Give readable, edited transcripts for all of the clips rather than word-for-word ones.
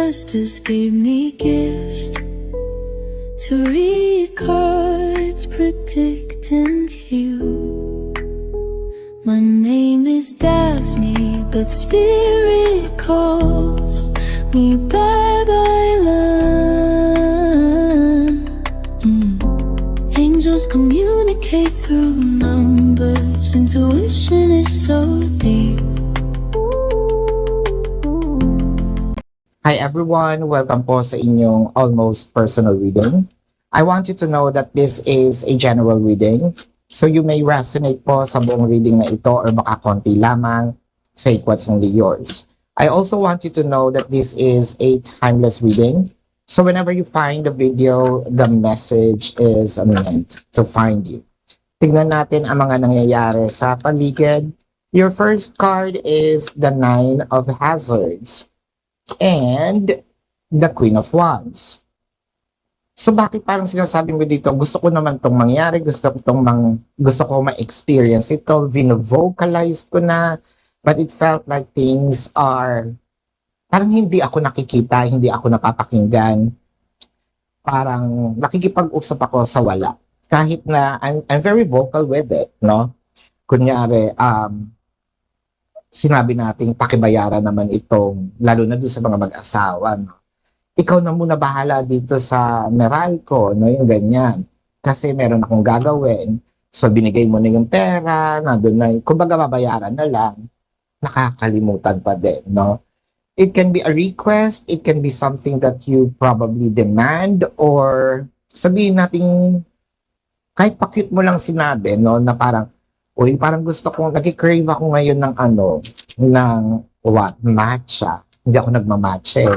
ancestors gave me gifts to read cards, predict and heal. My name is Daphne, but spirit calls me bye-bye love. Angels communicate through numbers. Intuition is so deep. Hi everyone! Welcome po sa inyong almost personal reading. I want you to know that this is a general reading. So you may resonate po sa buong reading na ito or baka konti lamang. Take what's only yours. I also want you to know that this is a timeless reading. So whenever you find the video, the message is meant to find you. Tignan natin ang mga nangyayari sa paligid. Your first card is the Nine of Hazards and the Queen of Wands. So bakit parang sinasabi mo dito, gusto ko naman itong mangyari, gusto ko ma-experience ito, vino-vocalize ko na, but it felt like things are, parang hindi ako nakikita, hindi ako napapakinggan, parang nakikipag-usap ako sa wala. Kahit na I'm very vocal with it, no? Kunyari, sinabi nating pakibayaran naman itong, lalo na doon sa mga mag-asawa, no? Ikaw na muna bahala dito sa Meralco, no? Yung ganyan. Kasi meron akong gagawin. So, binigay mo na yung pera, nandun na, kumbaga babayaran na lang, nakakalimutan pa din, no? It can be a request, it can be something that you probably demand, or sabihin natin, kahit pa-cute mo lang sinabi, no? Na parang, uy, parang gusto kong, nag-crave ako ngayon ng matcha. Hindi ako nagmamatcha eh.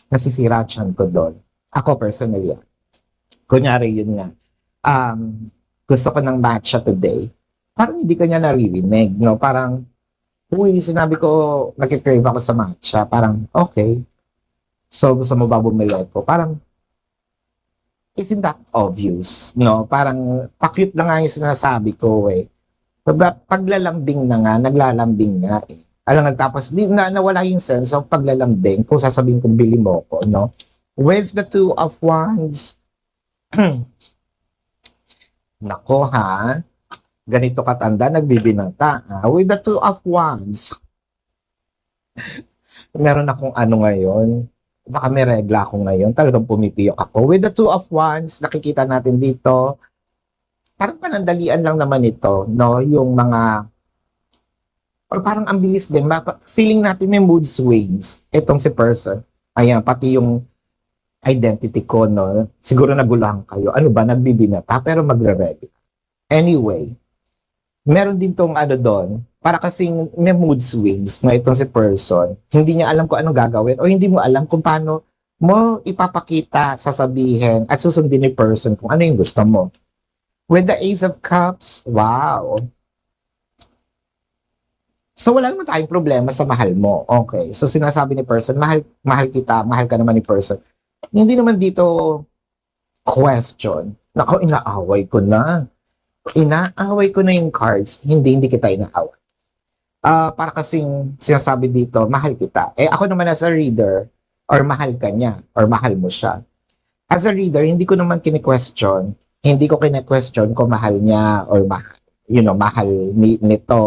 Nasisira siyan ko doon. Ako personally. Kunyari yun nga. Gusto ko ng matcha today. Parang hindi ka niya naririnig, no? Parang, uy, sinabi ko, nag-crave ako sa matcha. Parang, okay. So, gusto mo ba bumili ko? Parang, isn't that obvious, no? Parang, pa-cute na nga yung sinasabi ko eh. Paglalambing na nga, naglalambing nga eh. Alam nga, tapos nawala yung sense of paglalambing kung sasabihin kong bili mo ko, no? With the Two of Wands, nako ha, ganito katanda, nagbibinanta. With the Two of Wands, meron akong ngayon, baka may regla ako ngayon, talagang pumipiyok ako. With the Two of Wands, nakikita natin dito, parang panandalian lang naman ito, no? Yung mga, or parang ang bilis din, feeling natin may mood swings, itong si person. Ayan, pati yung identity ko, no? Siguro naguluhan kayo. Ano ba, nagbibinata, pero magre-ready. Anyway, meron din tong doon, para kasing may mood swings, no? Itong si person. Hindi niya alam kung anong gagawin, o hindi mo alam kung paano mo ipapakita, sasabihin, at susundin ni person kung ano yung gusto mo. With the Ace of Cups, wow. So wala naman tayong problema sa mahal mo. Okay. So sinasabi ni person, mahal kita, mahal ka naman ni person. Hindi naman dito question. Nako, inaaway ko na. Inaaway ko na yung cards. Hindi kita inaaway. Para kasing sinasabi dito, mahal kita. Eh ako naman as a reader, or mahal ka niya, or mahal mo siya. As a reader, hindi ko naman kine-question. Hindi ko kine-question kung mahal niya or mahal nito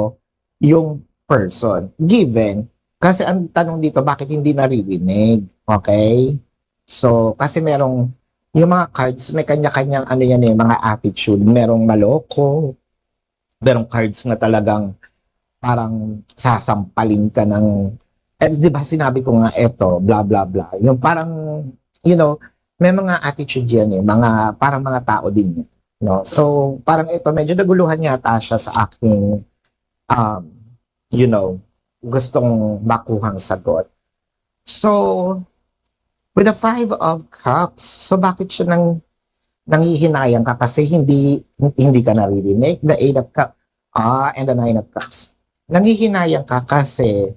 yung person. Given, kasi ang tanong dito, bakit hindi naririnig? Okay? So, kasi merong, yung mga cards, may kanya-kanyang mga attitude. Merong maloko, merong cards na talagang parang sasampalin ka ng, di ba sinabi ko nga eto, blah, blah, blah. Yung parang, may mga attitude yan eh, parang mga tao din yan, no? So, parang ito, medyo naguluhan yata siya sa aking, gustong makuhang sagot. So, with the Five of Cups, so bakit siya nangihinayang ka kasi hindi ka naririnig? The Eight of Cups, and the Nine of Cups. Nangihinayang ka kasi,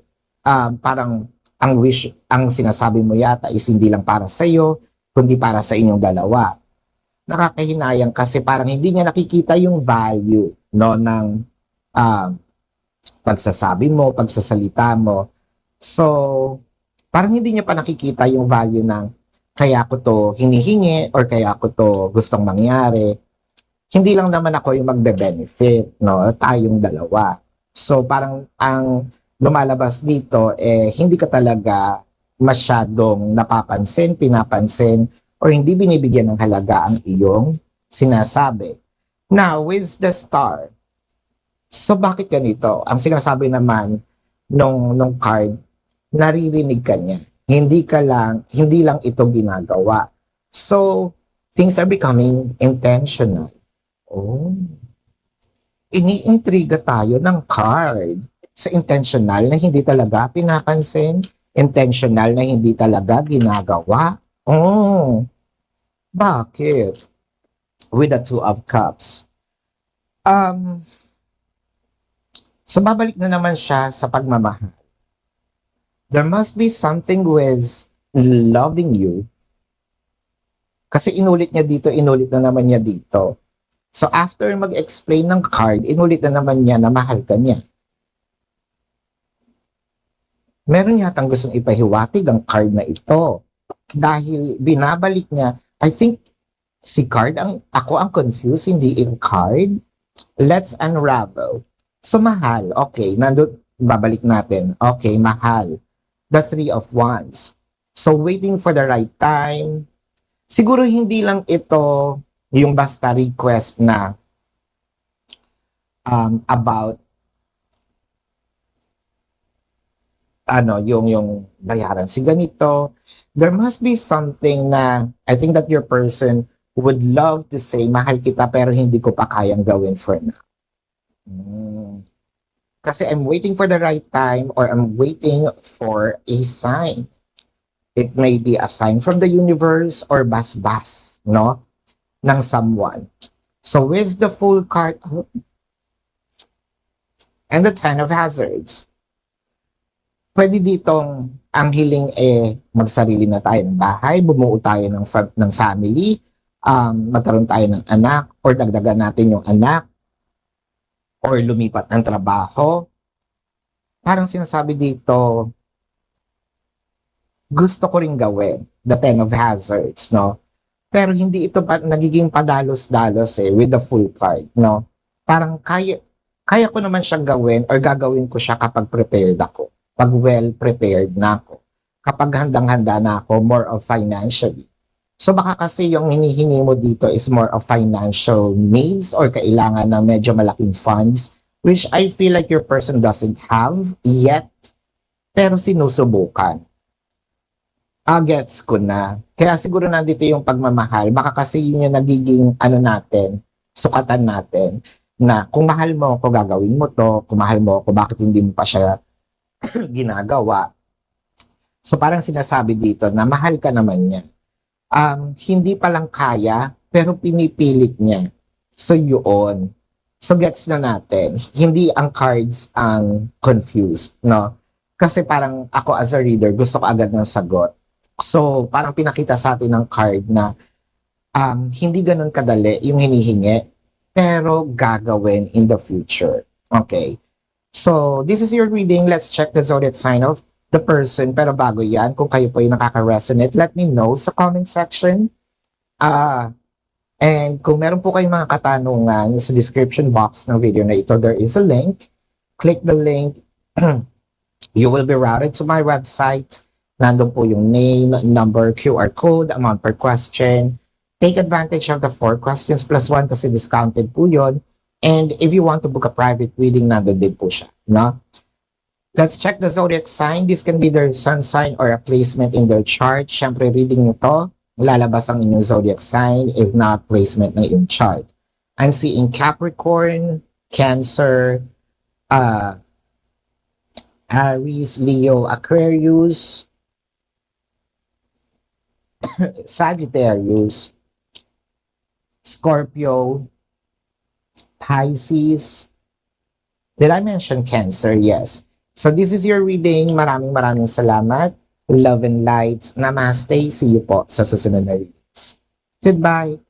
parang, ang sinasabi mo yata is hindi lang para sa'yo, kundi para sa inyong dalawa. Nakakahinayang kasi parang hindi niya nakikita yung value, no, ng pagsasabi mo, pagsasalita mo. So, Parang hindi niya pa nakikita yung value ng kaya ko to hinihingi or kaya ko to gustong mangyari. Hindi lang naman ako yung magbe-benefit, no? Tayong dalawa. So parang ang lumalabas dito hindi ka talaga masyadong napapansin, pinapansin, or hindi binibigyan ng halaga ang iyong sinasabi. Now, with the star, so bakit ganito? Ang sinasabi naman nung card, naririnig ka niya. Hindi lang ito ginagawa. So, things are becoming intentional. Oh. Iniintriga tayo ng card sa intentional na hindi talaga pinapansin, intentional na hindi talaga ginagawa. Oh. Bakit? With the Two of Cups. So babalik na naman siya sa pagmamahal. There must be something with loving you. Kasi inulit na naman niya dito. So after mag-explain ng card, inulit na naman niya na mahal ka niya. Meron yatang gustong ipahiwatig ang card na ito. Dahil binabalik niya, I think si card, ako ang confused, hindi in card. Let's unravel. So mahal, okay, babalik natin. Okay, mahal. The Three of Wands. So waiting for the right time. Siguro hindi lang ito yung basta request na about yung bayaran si ganito. There must be something na I think that your person would love to say, mahal kita pero hindi ko pa kayang gawin for now. Kasi I'm waiting for the right time or I'm waiting for a sign. It may be a sign from the universe or bas-bas, no? Ng someone. So with the Fool card and the Ten of Hazards, pwede ditong ang hiling magsarili na tayo ng bahay, bumuo tayo ng family, magkaroon tayo ng anak, or dagdagan natin yung anak, or lumipat ng trabaho. Parang sinasabi dito, gusto ko rin gawin the Ten of Hazards, no? Pero hindi ito nagiging padalos-dalos with the Full card, no? Parang kaya ko naman siyang gawin or gagawin ko siya kapag prepared ako. Pag well-prepared na ako. Kapag handang-handa na ako, more of financially. So baka kasi yung hinihingi mo dito is more of financial needs or kailangan ng medyo malaking funds, which I feel like your person doesn't have yet, pero sinusubukan. Gets ko na. Kaya siguro nandito yung pagmamahal. Baka kasi yun yung nagiging sukatan natin, na kung mahal mo ako, gagawin mo to. Kung mahal mo ako, bakit hindi mo pa siya ginagawa? So parang sinasabi dito na mahal ka naman niya. Hindi pa lang kaya, pero pinipilit niya. So yun. So gets na natin. Hindi ang cards ang confused, no? Kasi parang ako as a reader, gusto ko agad ng sagot. So parang pinakita sa atin ng card na hindi ganun kadali yung hinihingi, pero gagawin in the future. Okay. So this is your reading. Let's check the zodiac sign of the person. Pero bago yan, kung kayo po yung nakaka-resonate, let me know sa comment section. And kung meron po kayong mga katanungan sa description box ng video na ito, there is a link. Click the link. You will be routed to my website. Nandun po yung name, number, QR code, amount per question. Take advantage of the 4 questions plus 1 kasi discounted po yun. And if you want to book a private reading, nandun din po siya. No? Let's check the zodiac sign. This can be their sun sign or a placement in their chart. Siyempre, reading nyo to, lalabas ang inyong zodiac sign, if not placement ng inyong chart. I'm seeing Capricorn, Cancer, Aries, Leo, Aquarius, Sagittarius, Scorpio, Pisces. Did I mention Cancer? Yes. So this is your reading. Maraming salamat. Love and light. Namaste. See you po sa susunod na readings. Goodbye.